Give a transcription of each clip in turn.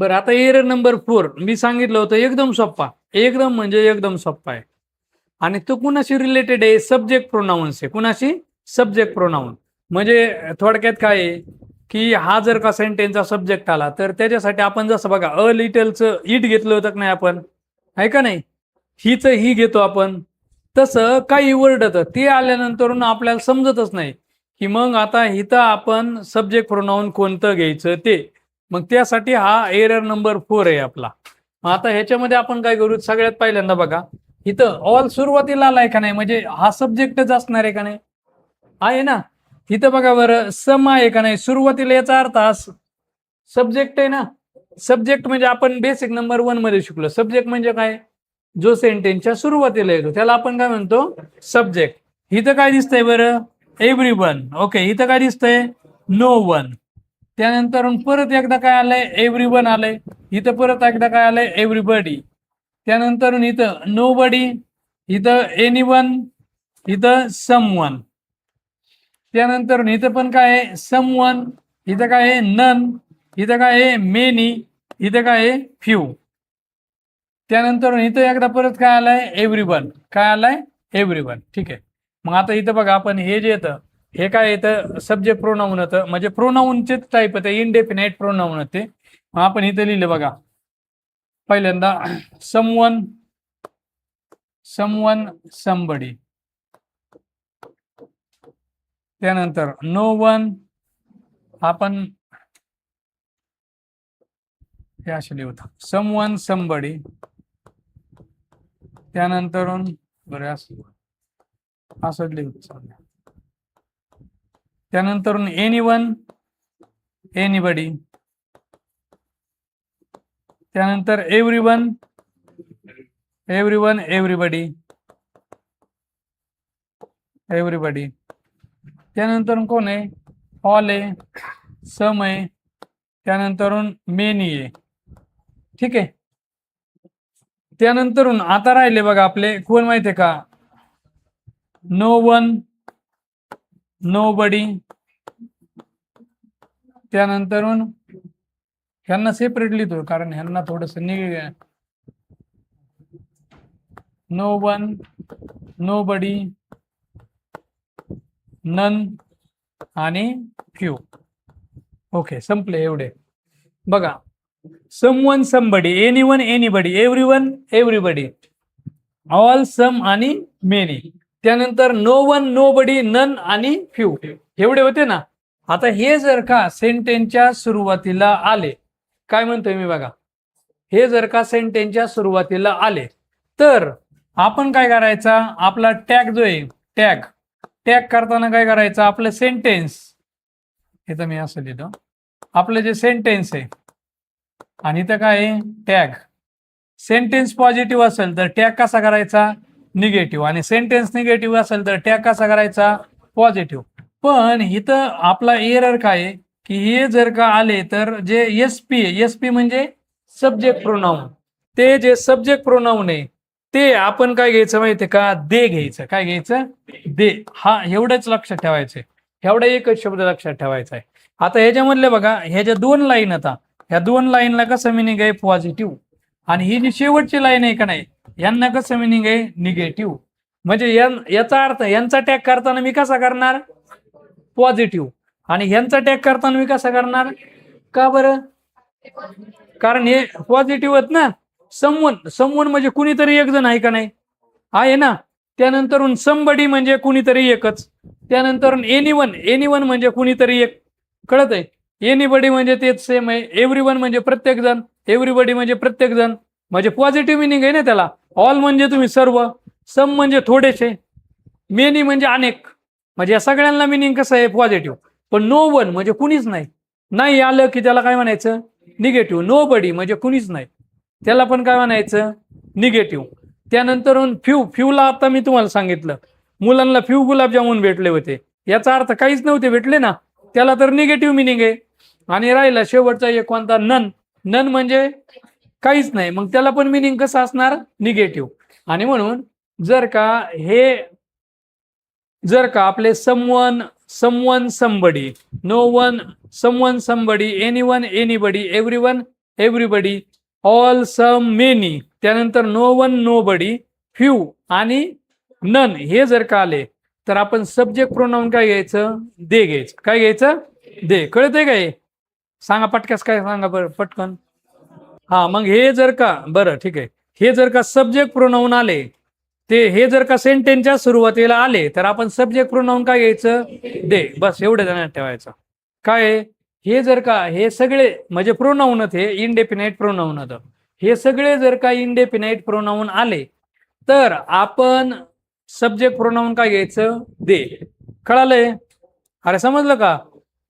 बरं, आता error number 4 मी सांगितलं होतं एकदम सोप्पा, एकदम म्हणजे एकदम सोप्पा आहे. आणि तो कुणाशी रिलेटेड आहे? सब्जेक्ट प्रोनाउन्स आहे. कुणाशी? Subject pronoun. म्हणजे थोडक्यात काय आहे की हा जर का सेंटेन्सचा सब्जेक्ट आला तर त्याच्यासाठी आपण जसं बघा अ लिटलचं इट घेतलं होतं की नाही आपण, आहे का नाही, हीच ही घेतो आपण, तसं काही वर्ड ते आल्यानंतर आपल्याला समजतच नाही की मग आता इथं आपण सब्जेक्ट प्रोनाउन कोणतं घ्यायचं ते. मग त्यासाठी हा एरर नंबर 4 आहे आपला. आता ह्याच्यामध्ये आपण काय करू, सगळ्यात पहिल्यांदा बघा इथं ऑल सुरुवातीला आलाय का नाही, म्हणजे हा सब्जेक्टच असणार आहे का नाही, आहे ना. इथं बघा बरं सम आहे का नाही सुरुवातीला, याचा अर्थ हा सब्जेक्ट आहे ना. सब्जेक्ट म्हणजे आपण बेसिक नंबर 1 मध्ये शिकलो, सब्जेक्ट म्हणजे काय, जो सेंटेन्सच्या सुरुवातीला येतो त्याला आपण काय म्हणतो, सब्जेक्ट. इथं काय दिसतंय बरं, एव्हरीवन. ओके, इथं काय दिसतंय, नो वन. त्यानंतर परत एकदा काय आलंय, एव्हरीवन आलंय. इथं परत एकदा काय आलंय, एव्हरीबडी. त्यानंतर इथं नो बडी, इथं एनीवन, इथं समवन. त्यानंतर इथं पण काय आहे, समवन. इथं काय आहे, नन. इथं काय आहे, मेनी. इथं काय आहे, फ्यू. त्यानंतर इथं एकदा परत काय आलंय, एव्हरीवन. काय आलंय, एव्हरीवन. ठीक आहे. मग आता इथं बघा आपण हे जे येतं हे काय येतं, सब्जेक्ट प्रोनाउन होतं, म्हणजे प्रोनाउनचेच टाईप होते, इनडेफिनाइट प्रोनाउन होते. मग आपण इथं लिहिलं बघा पहिल्यांदा समवन, समवन, समबडी. त्यानंतर नो वन, आपण हे असे लिहूत, समवन, समबडी. त्यानंतर बरं असं लिहूत. त्यानंतर एनीवन, एनीबडी. त्यानंतर एव्हरीवन, एव्हरीवन, एव्हरीबडी, एव्हरीबडी. त्यानंतर कोण आहे, ऑल आहे, सम आहे. त्यानंतर मेनी आहे. ठीक आहे. त्यानंतर आता राहिले बघा आपले कोण माहितीये का, नो वन, नो बडी. त्यानंतर ह्यांना सेपरेट लिहितो कारण ह्यांना थोडस no one, nobody, none आणि फ्यू. ओके, संपले एवढे. बघा someone, somebody, anyone, anybody, everyone, everybody, all, some आणि मेनी. त्यानंतर no one, nobody, none आणि फ्यू. एवढे होते ना. आता हे जर का सेंटेन्सच्या सुरुवातीला आले, काय म्हणतोय मी बघा, हे जर का सेंटेन्सच्या सुरुवातीला आले तर आपण काय करायचा, आपला टॅग जो आहे, टॅग टॅग करताना काय करायचं, आपलं सेंटेन्स इथं मी असं लिहितो, आपलं जे सेंटेन्स आहे आणि इथं काय आहे, टॅग. सेंटेन्स पॉझिटिव्ह असेल तर टॅग कसा करायचा, निगेटिव्ह. आणि सेंटेन्स निगेटिव्ह असेल तर टॅग कसा करायचा, पॉझिटिव्ह. पण इथं आपला एरर काय आहे की हे जर का आले तर जे एसपी आहे, एसपी म्हणजे सब्जेक्ट प्रोनाउन, ते जे सब्जेक्ट प्रोनाउन आहे ते आपण काय घ्यायचं माहितीये का, दे घ्यायचं. काय घ्यायचं, दे. हा एवढंच लक्षात ठेवायचंय, एवढा एकच शब्द लक्षात ठेवायचा आहे. आता ह्याच्यामधले बघा, ह्याच्या 2 लाईन, आता ह्या 2 लाईनला कसं मिनिंग आहे, पॉझिटिव्ह. आणि ही जी शेवटची लाईन आहे का नाही, यांना कसं मिनिंग आहे, निगेटिव्ह. म्हणजे याचा अर्थ यांचा टॅग करताना मी कसा करणार, पॉझिटिव्ह. आणि ह्यांचा टॅग करताना मी कसा करणार, का बरं, कारण हे पॉझिटिव्ह आहेत ना. समवन, समवन म्हणजे कुणीतरी एक जण आहे का नाही, आहे ना. त्यानंतर समबडी म्हणजे कुणीतरी एकच. त्यानंतर एनीवन, एनीवन म्हणजे कुणीतरी एक, कळत आहे. एनीबडी म्हणजे तेच सेम आहे. एव्हरीवन म्हणजे प्रत्येक जण, एव्हरीबडी म्हणजे प्रत्येक जण, म्हणजे पॉझिटिव्ह मिनिंग आहे ना त्याला. ऑल म्हणजे तुम्ही सर्व, सम म्हणजे थोडेसे, मेनी म्हणजे अनेक, म्हणजे या सगळ्यांना मिनिंग कसं आहे, पॉझिटिव्ह. पण नो वन म्हणजे कुणीच नाही, नाही आलं की त्याला काय म्हणायचं, निगेटिव्ह. नो बडी म्हणजे कुणीच नाही, त्याला पण काय म्हणायचं, निगेटिव्ह. त्यानंतर फ्यू, फ्यूला आता मी तुम्हाला सांगितलं मुलांना फ्यू गुलाबजामुन भेटले होते, याचा अर्थ काहीच नव्हते भेटले ना, त्याला तर निगेटिव्ह मिनिंग आहे. आणि राहिला शेवटचा एक कोणता, नन. नन म्हणजे काहीच नाही, मग त्याला पण मिनिंग कसं असणार, निगेटिव्ह. आणि म्हणून जर का आपले someone, someone, somebody, no one, someone, somebody, anyone, anybody, everyone, everybody, all, some, many, त्यानंतर no one, nobody, few आणि नन हे जर का आले तर आपण सब्जेक्ट प्रोनाउन काय घ्यायचं? दे घ्यायचं. काय घ्यायचं? दे. कळतंय काय? सांगा पटकस, काय सांगा बरं पटकन. हा, मग हे जर का, बरं ठीक आहे, हे जर का सब्जेक्ट प्रोनाउन आले, ते हे जर का सेंटेन्सच्या सुरुवातीला आले तर आपण सब्जेक्ट प्रोनाउन काय घ्यायचं? दे. बस एवढं ध्यानात ठेवायचं. काय हे जर का हे सगळे म्हणजे प्रोनाउन हे इनडेफिनाइट प्रोनाउन होतं, हे सगळे जर का इनडेफिनाइट प्रोनाउन आले तर आपण सब्जेक्ट प्रोनाउन काय घ्यायचं? दे. कळालंय? अरे समजलं का?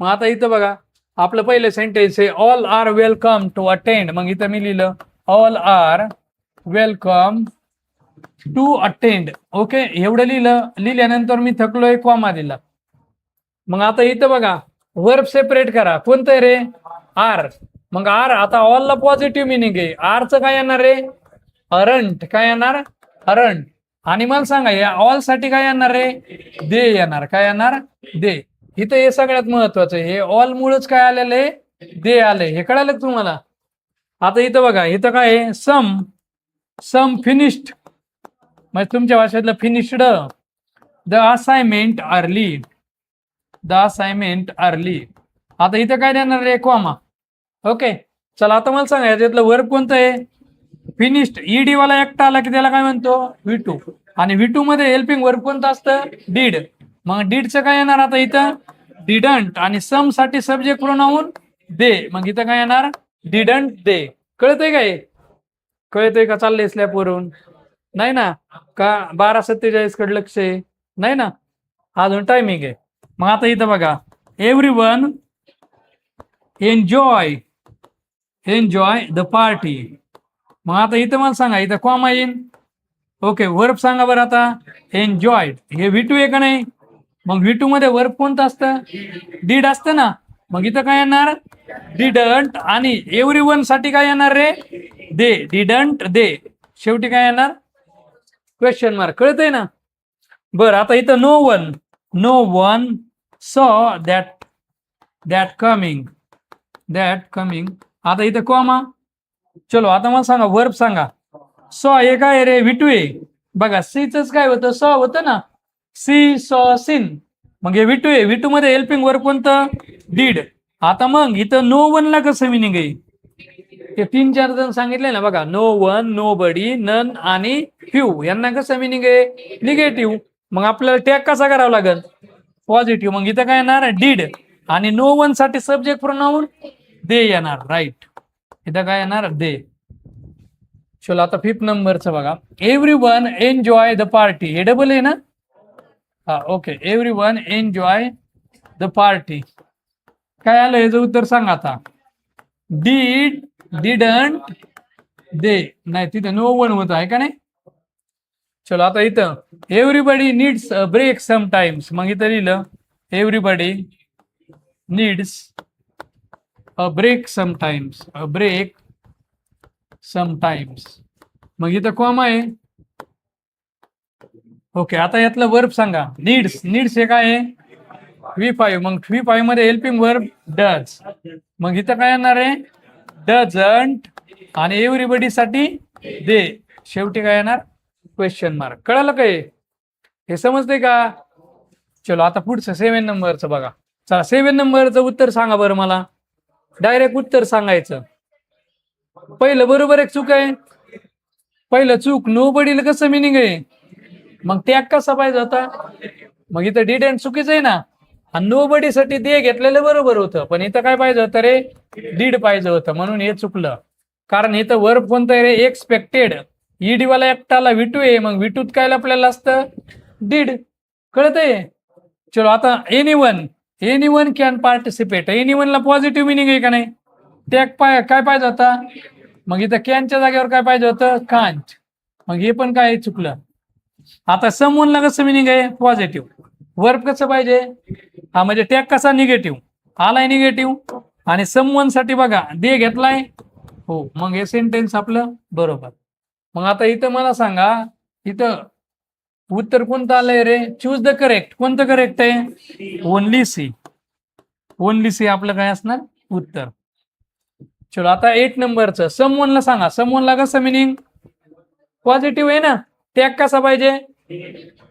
मग आता इथं बघा, आपलं पहिलं सेंटेन्स आहे all are welcome to attend. मग इथं मी लिहिलं all are welcome to attend. Okay, एवढं लिहिल्यानंतर मी थकलोय, कॉमा दिला. मग आता इथं बघा, वर्ब सेपरेट करा. कोणतं रे? आर. मग आर, आता ऑलला पॉझिटिव्ह मिनिंग आहे, आरचं काय येणार रे? अरंट. काय येणार? अरंट. आणि मला सांगा या ऑल साठी काय येणार रे? दे येणार. काय येणार? दे. इथं हे सगळ्यात महत्वाचं आहे, हे ऑल मुळेच काय आलेलं आहे? दे आले. हे कळालं तुम्हाला? आता इथं बघा, इथं काय आहे? सम फिनिश्ड, म्हणजे तुमच्या भाषेतलं finished the assignment early. The assignment early. आता इथं काय देणार रे? कॉमा. ओके, चला आता मला सांगा याच्यातलं वर्ब कोणतं आहे? फिनिश्ड. ईडी वाला एकटा आला की त्याला काय म्हणतो? V2. आणि V2 मध्ये हेल्पिंग वर्ब कोणतं असतं? डीड. मग डीडचं काय येणार? आता इथं डिडंट. आणि सम साठी सब्जेक्ट प्रोनाउन दे. मग इथं काय येणार? Didn't they. कळतंय काय? कळतंय का? चाललंय स्लॅप वरून? नाही ना? का 12:47 कडे लक्ष आहे? नाही ना? अजून टायमिंग आहे. मग आता इथं बघा, एव्हरीवन एन्जॉय द पार्टी. मग आता इथं मला सांगा, इथं कॉमा येईन. ओके, वर्ब सांगा बरं आता. एन्जॉयड. हे V2 आहे का नाही? मग V2 मध्ये वर्ब कोणतं असतं? डीड असतं ना. मग इथं काय येणार? डिडंट. आणि एव्हरीवन साठी काय येणार रे? दे. Didn't they. शेवटी काय येणार? Question mark. कळतंय ना? बरं, आता इथं नो वन सॉ दॅट कमिंग. आता इथं कॉमा. चलो आता मला सांगा वर्ब सांगा. सॉ हे काय रे? V2 आहे. बघा सीच काय होतं? सॉ होतं ना. सी, सॉ, सिन. मग हे V2 आहे. V2 मध्ये हेल्पिंग वर्ब कोणतं? डीड. आता मग इथं नो वन ला कसं मिनिंग आहे? ते 3-4 जण सांगितले ना बघा, no one, nobody, none आणि फ्यू, यांना कसं मिनिंग आहे? निगेटिव्ह. मग आपल्याला टॅग कसा करावा लागेल? पॉझिटिव्ह. मग इथं काय येणार? डीड. आणि नो वन साठी सब्जेक्ट प्रोनाउन दे येणार. राईट. इथं काय येणार? दे. चलो आता 5th नंबरचं बघा, एव्हरीवन एन्जॉय द पार्टी. हे डबल आहे ना? हा, okay. Everyone enjoy the party. काय आलं याचं उत्तर सांगा आता. Didn't they. नाही, तिथे नो वन होत आहे का नाही? चलो आता इथं everybody needs a break sometimes. मग इथं लिहिलं everybody needs a break sometimes. मग इथं कॉमा आहे. ओके, आता यातलं वर्ब सांगा. नीड्स हे काय आहे? V5. मग V5 मध्ये हेल्पिंग वर्ब डज. मग इथं काय येणार आहे? डझंट. आणि एव्हरीबडी साठी दे. शेवटी काय येणार? Question mark. कळालं काय? हे समजतंय का? चलो आता पुढचं 7 नंबरचं बघा. चला 7 नंबरचं उत्तर सांगा बरं मला. डायरेक्ट उत्तर सांगायचं. पहिलं बरोबर एक चूक आहे. पहिलं चूक, नो बडीला कसं मिनिंग आहे? मग टॅग कसा पाहिजे होता? मग इथं डिडंट चुकीचं आहे ना. आणि नो बडी साठी दे घेतलेलं बरोबर होतं, पण इथं काय पाहिजे होतं रे? डीड पाहिजे होतं, म्हणून हे चुकलं. कारण इथं वर्ब कोणतं आहे रे? एक्सपेक्टेड. ईडी वाला एकटाला V2 आहे. मग V2 काय आपल्याला असतं? डीड. कळतंय? चलो आता एनीवन कॅन पार्टिसिपेट. एनीवन ला पॉझिटिव्ह मिनिंग आहे का नाही? टॅग काय पाहिजे होता? मग इथं कॅनच्या जागेवर काय पाहिजे होतं? कांट. मग हे पण काय चुकलं. आता समवनला कसं मिनिंग आहे? पॉझिटिव्ह. वर्ब कसं पाहिजे? हा, म्हणजे टॅग कसा? निगेटिव्ह. आलाय निगेटिव्ह. आणि समवन साठी बघा दे घेतलाय. हो, मग हे सेंटेन्स आपलं बरोबर. मग आता इथं मला सांगा, इथं उत्तर कोणतं आलंय रे? Choose the correct. कोणतं करेक्ट आहे? ओनली सी आपलं काय असणार उत्तर. चलो आता 8 नंबरचं समवनला सांगा. समवनला कसं मिनिंग पॉझिटिव्ह आहे ना, टॅग कसा पाहिजे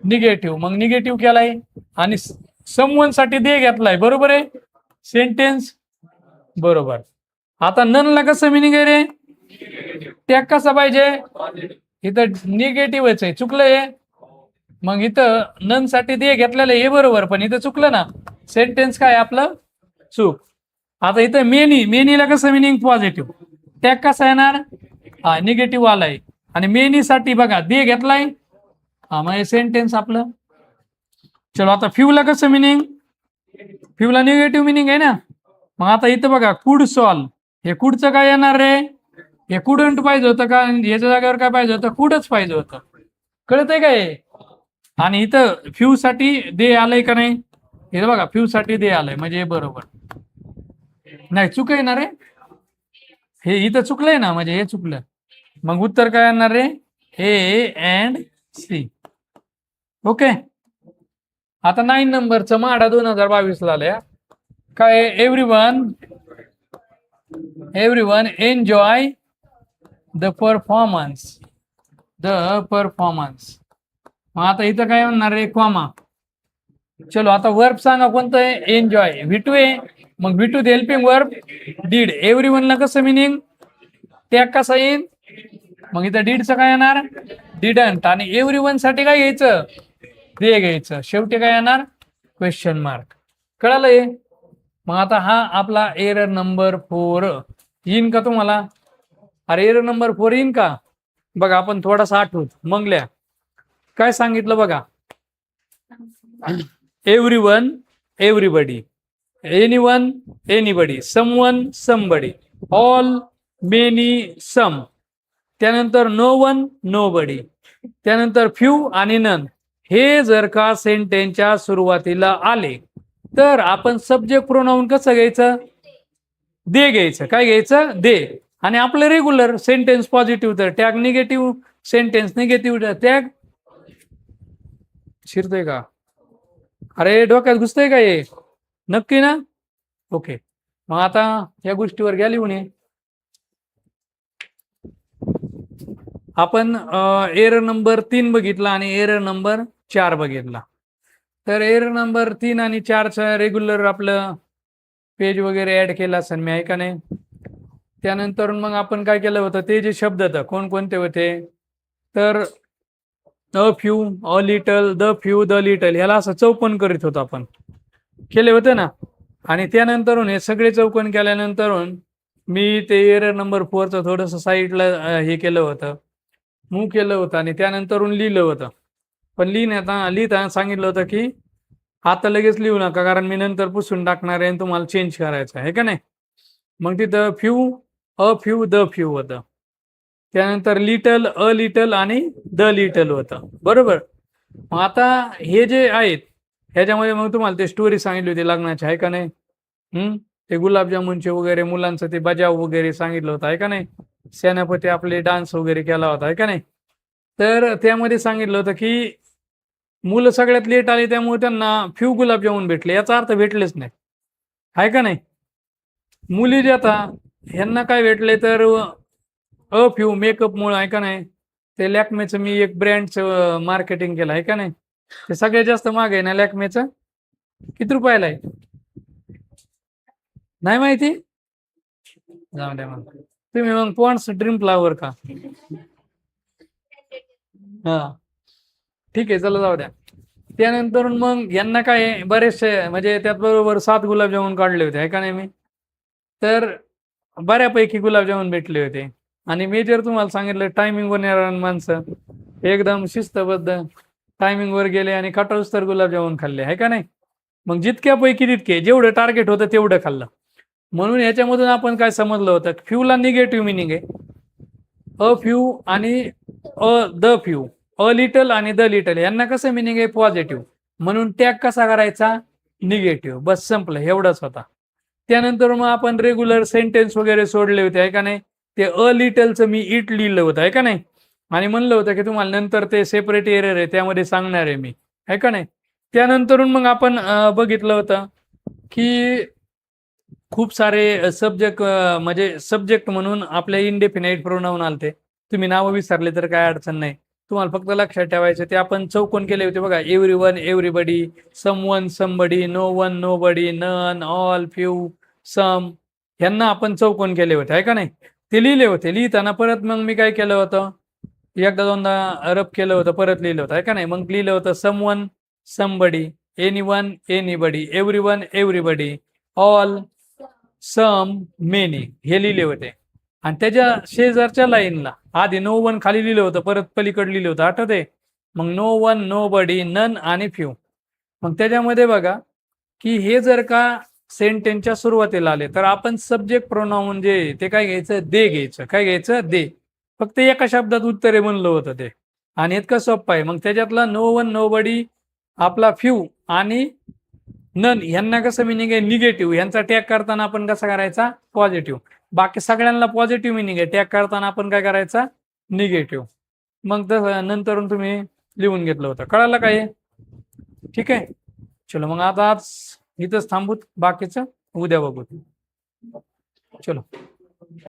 निगेटिव्ह. मग निगेटिव्ह केलाय आणि समवन साठी दे घेतलाय, बरोबर आहे सेंटेन्स बरोबर. आता ननला कसं मिनिंग आहे रे, टॅग कसा पाहिजे, इथं निगेटिव्हच आहे, चुकलंय. मग इथं नन साठी दे घेतलेलं हे बरोबर, पण इथं चुकलं ना, सेंटेन्स काय आपलं चूक. आता इथं मेनीला कसं मिनिंग पॉझिटिव्ह, टॅग कसा येणार हा निगेटिव्ह आलाय. आणि मेनी साठी बघा दे घेतलाय, हा मग सेंटेन्स आपलं. चलो आता फ्यूला कसं मिनिंग, फ्यूला निगेटिव्ह मिनिंग आहे ना. मग आता इथं बघा कुड सॉल्व, हे कुडचं काय येणार रे, हे कुडंट पाहिजे होतं का, याच्या जागेवर काय पाहिजे होतं, कुडच पाहिजे होतं, कळतंय काय. आणि इथं फ्यू साठी दे आलंय का नाही, हे बघा फ्यू साठी दे आलंय म्हणजे बरोबर नाही, चुक येणार रे, हे इथं चुकलंय ना, म्हणजे हे चुकलं. मग उत्तर काय येणार रे, ए अँड सी. ओके. आता 9 नंबरचं माडा 2022 ला आलंय काय, एव्हरीवन एन्जॉय द परफॉर्मन्स. मग आता इथं काय म्हणणार रे, कॉमा. चलो आता वर्ब सांगा कोणतं आहे, एन्जॉय, व्ही2 आहे. मग व्ही2 हेल्पिंग वर्ब डीड. एव्हरीवनला कसं मिनिंग टॅग कसा येईल, मग इथं डीडचं काय येणार डिडंट. आणि एव्हरीवन साठी काय घ्यायचं दे घ्यायचं, शेवटी काय येणार क्वेश्चन मार्क. कळालंय. मग आता हा आपला एरर नंबर 4 येईन का तुम्हाला, अरे एरर नंबर 4 येईन का बघा. आपण थोडासा आठवत मंगल्या काय सांगितलं बघा, everyone everybody, anyone anybody, someone somebody, all many some, त्यानंतर नो वन नोबडी, त्यानंतर फ्यू आणि नन. हे जर का सेंटेन्सच्या सुरुवातीला आले तर आपण सब्जेक्ट प्रोनाउन कसं घ्यायचं दे घ्यायचं. काय घ्यायचं दे. आणि आपलं रेग्युलर सेंटेन्स पॉझिटिव्ह तर tag, negative sentence negative tag. शिरतोय का, अरे डोक्यात घुसतंय का हे, नक्की ना. ओके. मग आता या गोष्टीवर घ्या लिहून. आपण एरर नंबर 3 बघितला आणि एरर नंबर 4 बघितला. तर एरर नंबर 3 आणि 4चं रेग्युलर आपलं पेज वगैरे ऍड केला असेल मी, आहे का नाही. त्यानंतर मग आपण काय केलं होतं, ते जे शब्द होतं कोणकोणते होते, तर a few, a little, the few, the little, ह्याला असं चौकोन करीत होतो आपण, केले होते ना. आणि त्यानंतरून हे सगळे चौकोन केल्यानंतर मी ते एरर नंबर 4चं थोडंसं साईडला हे केलं होतं, मूव केलं होतं आणि त्यानंतरून लिहिलं होतं. पण लिहिताना सांगितलं होतं की आता लगेच लिहू नका, कारण मी नंतर पुसून टाकणार आहे आणि तुम्हाला चेंज करायचं आहे का नाही. मग तिथं few, a few, the few होतं, त्यानंतर लिटल, अ लिटल आणि द लिटल होतं, बरोबर. मग आता हे जे आहेत ह्याच्यामध्ये मग तुम्हाला ते स्टोरी सांगितली होती लग्नाची, आहे का नाही. ते गुलाबजामुनचे वगैरे मुलांचं ते बजाव वगैरे सांगितलं होतं, आहे का नाही. सेनापती आपले डान्स वगैरे केला होता, आहे का नाही. तर त्यामध्ये सांगितलं होतं की मुलं सगळ्यात लेट आली त्यामुळे त्यांना फ्यू गुलाबजामुन भेटले, याचा अर्थ भेटलेच नाही, आहे का नाही. मुली जे आता ह्यांना काय भेटले तर अ फ्यू मेकअप मुळे, आहे का नाही. ते लॅक्मेचं मी एक ब्रँडचं मार्केटिंग केलं, आहे का नाही. ते सगळ्यात जास्त महाग आहे ना लॅक्मेचं, किती रुपयाला आहे नाही माहिती, जाऊ द्या. मग तुम्ही मग पॉन्ड्स ड्रीम फ्लावर का, हा ठीक आहे चला जाऊ द्या. त्यानंतर मग यांना काय बरेचसे म्हणजे त्याचबरोबर 7 गुलाबजामुन काढले होते, आहे का नाही मी. तर बऱ्यापैकी गुलाबजामुन भेटले होते. आणि मेजर तुम्हाला सांगितलं टायमिंगवर येणार माणसं एकदम शिस्तबद्ध टायमिंगवर गेले आणि कटोस्तर गुलाबजामुन खाल्ले, आहे का नाही. मग जितक्यापैकी तितके, जेवढं टार्गेट होतं तेवढं खाल्लं. म्हणून याच्यामधून आपण काय समजलं होतं, फ्यूला निगेटिव्ह मिनिंग आहे, अ फ्यू आणि द फ्यू, अ लिटल आणि द लिटल यांना कसं मिनिंग आहे पॉझिटिव्ह. म्हणून टॅग कसा करायचा निगेटिव्ह, बस संपलं, एवढंच होता. त्यानंतर मग आपण रेग्युलर सेंटेन्स वगैरे सोडले होते, आहे का नाही. ते अ लिटलचं मी इट लिहिलं होतं, आहे का नाही. आणि म्हणलं होतं की तुम्हाला नंतर ते सेपरेट एरर आहे त्यामध्ये सांगणार आहे मी, आहे का नाही. त्यानंतरून मग आपण बघितलं होतं की खूप सारे सब्जेक्ट म्हणजे सब्जेक्ट म्हणून आपल्या इनडेफिनाइट प्रोनाऊन आलते. तुम्ही नावं विसरले तर काय अडचण नाही. तुम्हाला फक्त लक्षात ठेवायचं ते आपण चौकोन केले होते बघा. Everyone, everybody, someone, somebody, no one, nobody, none, all, few, some, ह्यांना आपण चौकोन केले होते आहे का नाही. ते लिहिले होते. लिहिताना परत मग मी काय केलं होतं, एकदा दोनदा रब केलं होतं, परत लिहिलं होतं आहे का नाही. मग लिहिलं होतं someone, somebody, anyone, anybody, everyone, everybody, all, some, many, हे लिहिले होते. आणि त्याच्या शेजारच्या लाईनला आधी नो वन खाली लिहिलं होतं, परत पलीकडे लिहिलं होतं, आठवते. मग no one, nobody, none आणि फ्यू. मग त्याच्यामध्ये बघा की हे जर का सेंटेन्सच्या सुरुवातीला आले तर आपण सब्जेक्ट प्रोनाऊन जे ते काय घ्यायचं, दे घ्यायचं. काय घ्यायचं, दे. फक्त एका शब्दात उत्तरे म्हणलं होतं ते, आणि इतकं सोपं आहे. मग त्याच्यातला नो वन, नो बडी, आपला फ्यू आणि नन यांना कसं मिनिंग आहे, निगेटिव्ह. यांचा टॅग करताना आपण कसा करायचा, पॉझिटिव्ह. बाकी सगळ्यांना पॉझिटिव्ह मिनिंग आहे, टॅग करताना आपण काय करायचा, निगेटिव्ह. मग तसं नंतरून तुम्ही लिहून घेतलं होतं. कळालं काय, ठीक आहे. चलो मग आता आज इथंच थांबूत, बाकीचं उद्या बघू. चलो.